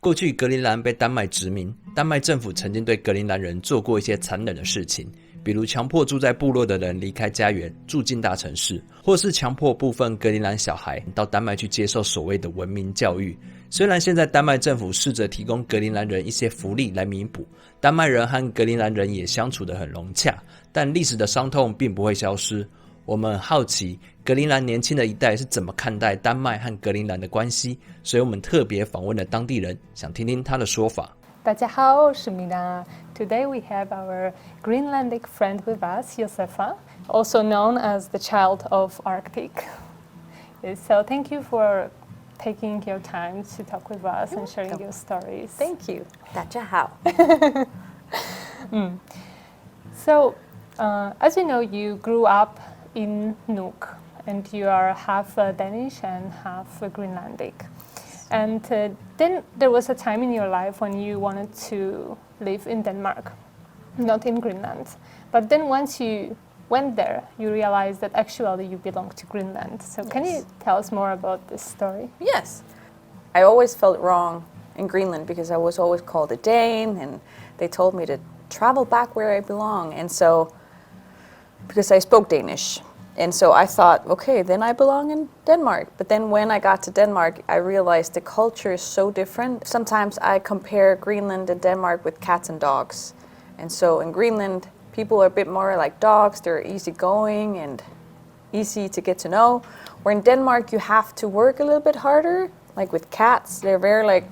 过去格陵兰被丹麦殖民，丹麦政府曾经对格陵兰人做过一些残忍的事情，比如强迫住在部落的人离开家园，住进大城市，或是强迫部分格陵兰小孩到丹麦去接受所谓的文明教育。虽然现在丹麦政府试着提供格陵兰人一些福利来弥补，丹麦人和格陵兰人也相处得很融洽，但历史的伤痛并不会消失。我们很好奇格陵兰年轻的一代是怎么看待丹麦和格陵兰的关系，所以我们特别访问了当地人，想听听他的说法。大家好，我是米娜。Today we have our Greenlandic friend with us, Josefa, also known as the child of Arctic. So thank you for taking your time to talk with us and sharing your stories. Thank you. 大家好。So, as you know, you grew up in Nuuk, and you are half Danish and half Greenlandic. And then there was a time in your life when you wanted to live in Denmark, not in Greenland. But then once you went there, you realized that actually you belong to Greenland. So can you tell us more about this story? Yes. I always felt wrong in Greenland because I was always called a Dane, and they told me to travel back where I belong. And so, because I spoke Danish. And so I thought, okay, then I belong in Denmark. But then when I got to Denmark, I realized the culture is so different. Sometimes I compare Greenland and Denmark with cats and dogs. And so in Greenland, people are a bit more like dogs. They're easygoing and easy to get to know. Where in Denmark, you have to work a little bit harder. Like with cats, they're very like,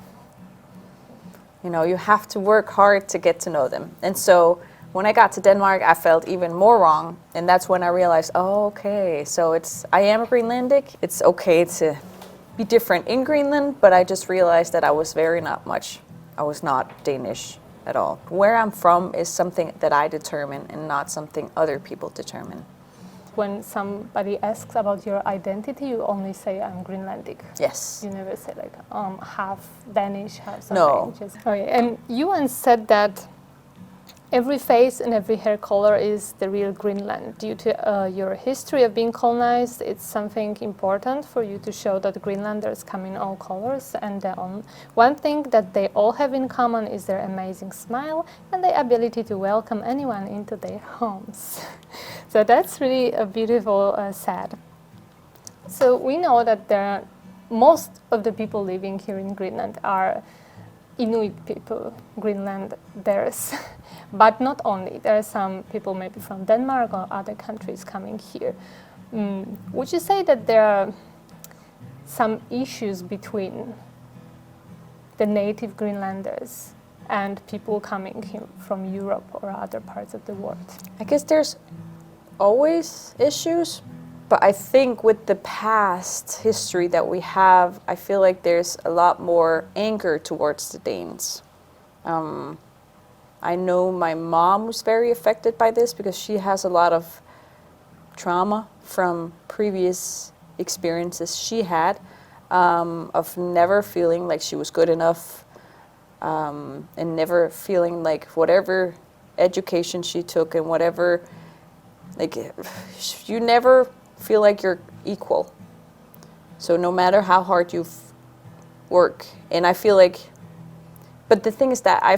you have to work hard to get to know them. And so when I got to Denmark, I felt even more wrong. And that's when I realized, okay, so I am a Greenlandic. It's okay to be different in Greenland, but I just realized that I was I was not Danish at all. Where I'm from is something that I determine and not something other people determine. When somebody asks about your identity, you only say, I'm Greenlandic. Yes. You never say like, half Danish, half something. No. Okay. And you once said that every face and every hair color is the real Greenland. Due to your history of being colonized, it's something important for you to show that Greenlanders come in all colors. And one thing that they all have in common is their amazing smile and the ability to welcome anyone into their homes. So that's really a beautiful sad. So we know that most of the people living here in Greenland are Inuit people, Greenlanders. But not only, there are some people maybe from Denmark or other countries coming here. Would you say that there are some issues between the native Greenlanders and people coming here from Europe or other parts of the world? I guess there's always issues, but I think with the past history that we have, I feel like there's a lot more anger towards the Danes. I know my mom was very affected by this because she has a lot of trauma from previous experiences she had, of never feeling like she was good enough, and never feeling like whatever education she took and whatever, like you never feel like you're equal. So no matter how hard you work, and I feel like, but the thing is that I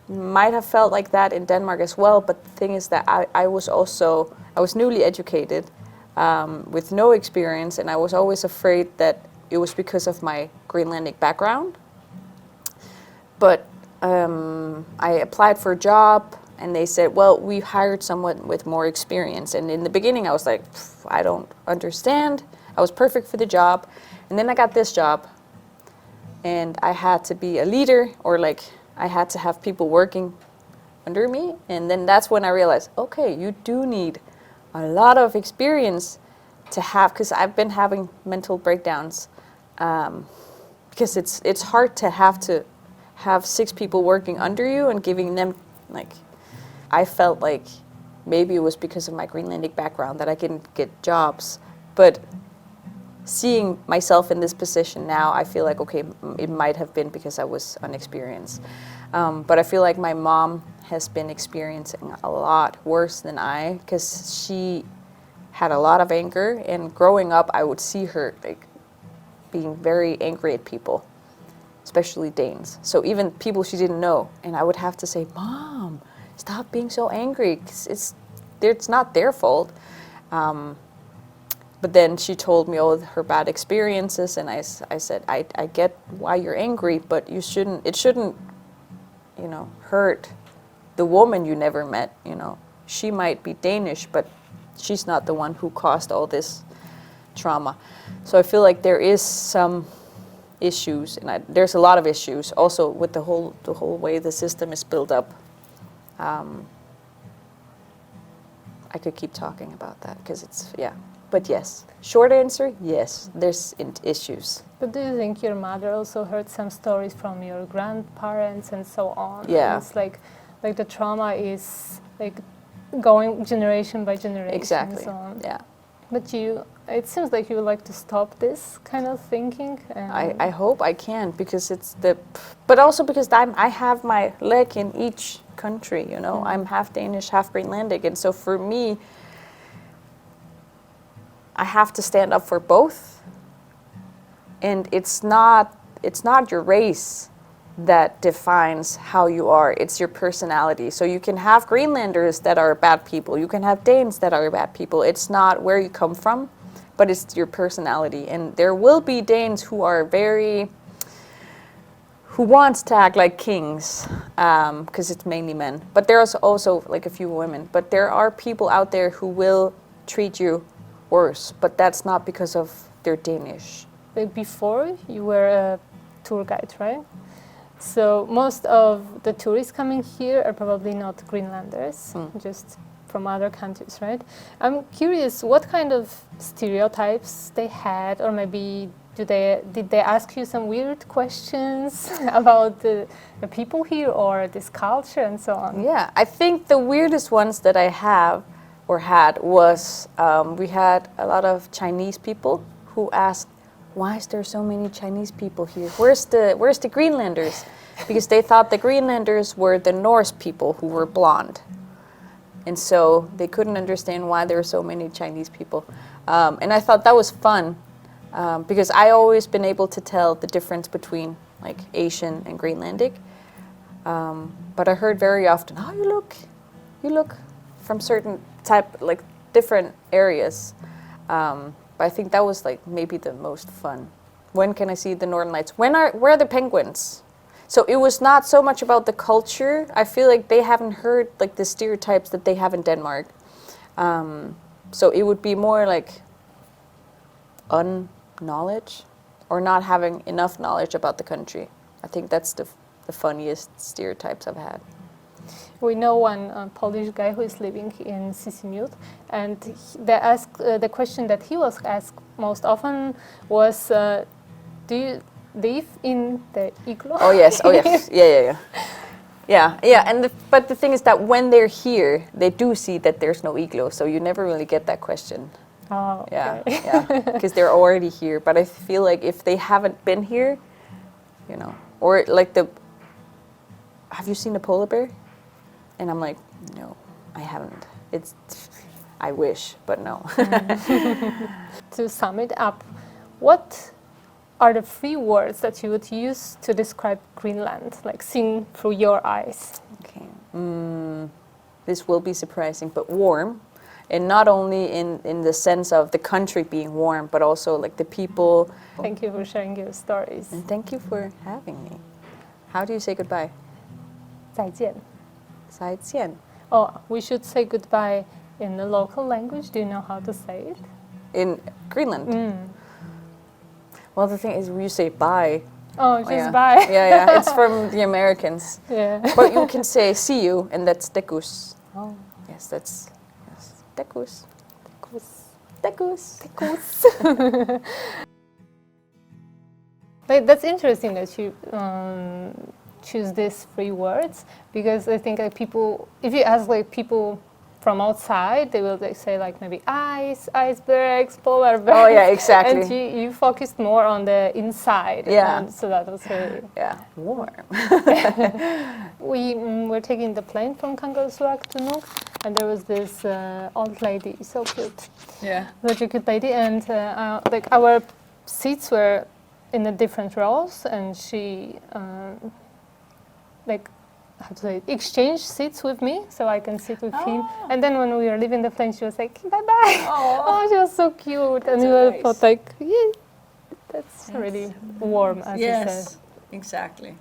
might have felt like that in Denmark as well, but the thing is that I was newly educated, with no experience, and I was always afraid that it was because of my Greenlandic background. But I applied for a job, and they said, well, we hired someone with more experience. And in the beginning, I was like, I don't understand. I was perfect for the job. And then I got this job, and I had to be a leader, or like I had to have people working under me. And then that's when I realized, okay, you do need a lot of experience to have, because I've been having mental breakdowns, because it's hard to have 6 people working under you and giving them, like, I felt like maybe it was because of my Greenlandic background that I didn't get jobs. But seeing myself in this position now, I feel like, okay, it might have been because I was unexperienced. But I feel like my mom has been experiencing a lot worse than I, because she had a lot of anger, and growing up I would see her like being very angry at people. especially Danes. So even people she didn't know, and I would have to say, "Mom, stop being so angry. 'Cause it's not their fault." But then she told me all her bad experiences, and I said, I get why you're angry, but it shouldn't, hurt the woman you never met, She might be Danish, but she's not the one who caused all this trauma. So I feel like there is some issues, and there's a lot of issues also with the whole way the system is built up. I could keep talking about that because but yes, short answer, yes, there's issues. But do you think your mother also heard some stories from your grandparents and so on? Yeah. And it's like the trauma is like going generation by generation. Exactly. And so on. Yeah. But it seems like you would like to stop this kind of thinking. I hope I can, because but also because I have my leg in each country, I'm half Danish, half Greenlandic, and so for me, I have to stand up for both. And it's not your race that defines how you are, it's your personality. So you can have Greenlanders that are bad people, you can have Danes that are bad people. It's not where you come from, but it's your personality. And there will be Danes who wants to act like kings, because it's mainly men. But there's also like a few women. But there are people out there who will treat you worse, but that's not because of they're Danish. Like before, you were a tour guide, right? So most of the tourists coming here are probably not Greenlanders, just from other countries, right? I'm curious, what kind of stereotypes they had, or maybe did they ask you some weird questions about the people here or this culture and so on? Yeah, I think the weirdest ones that I had was we had a lot of Chinese people who asked, why is there so many Chinese people here? Where's the Greenlanders? Because they thought the Greenlanders were the Norse people who were blonde. And so they couldn't understand why there were so many Chinese people. And I thought that was fun, because I always been able to tell the difference between like Asian and Greenlandic. But I heard very often, oh, you look from certain type, like different areas. But I think that was like maybe the most fun. When can I see the Northern Lights? Where are the penguins? So it was not so much about the culture. I feel like they haven't heard like the stereotypes that they have in Denmark. So it would be more like unknowledge or not having enough knowledge about the country. I think that's the funniest stereotypes I've had. We know one Polish guy who is living in Sisimiut, and the question that he was asked most often was, do you live in the igloo? Oh yes, yeah. But the thing is that when they're here, they do see that there's no igloo, so you never really get that question. Oh, okay. Yeah, because they're already here. But I feel like if they haven't been here, or like have you seen a polar bear? And I'm like, no, I haven't. I wish, but no. To sum it up, what are the 3 words that you would use to describe Greenland, like seen through your eyes? Okay. This will be surprising, but warm. And not only in the sense of the country being warm, but also like the people. Thank you for sharing your stories. And thank you for having me. How do you say goodbye? 再见. 再见. Oh, we should say goodbye in the local language. Do you know how to say it? In Greenland? Well, the thing is, you say bye. Oh, just bye. Yeah. It's from the Americans. Yeah. But you can say see you, and that's dekus. Oh. Yes, that's dekus. Dekus. That's interesting that you choose these 3 words, because I think like people, if you ask like people from outside, they will say like maybe ice, icebergs, polar bears. Oh yeah, exactly. And you focused more on the inside. Yeah. And so that was really warm. We were taking the plane from Kangerlussuaq to Nuuk, and there was this old lady, so cute. Yeah. Such a cute lady, and like our seats were in the different roles, and she like how to say exchange seats with me, so I can sit with him. And then when we were leaving the plane, she was like, "Bye bye." Oh, she was so cute, and we were both like, "Yeah, that's really warm," as you said. Exactly.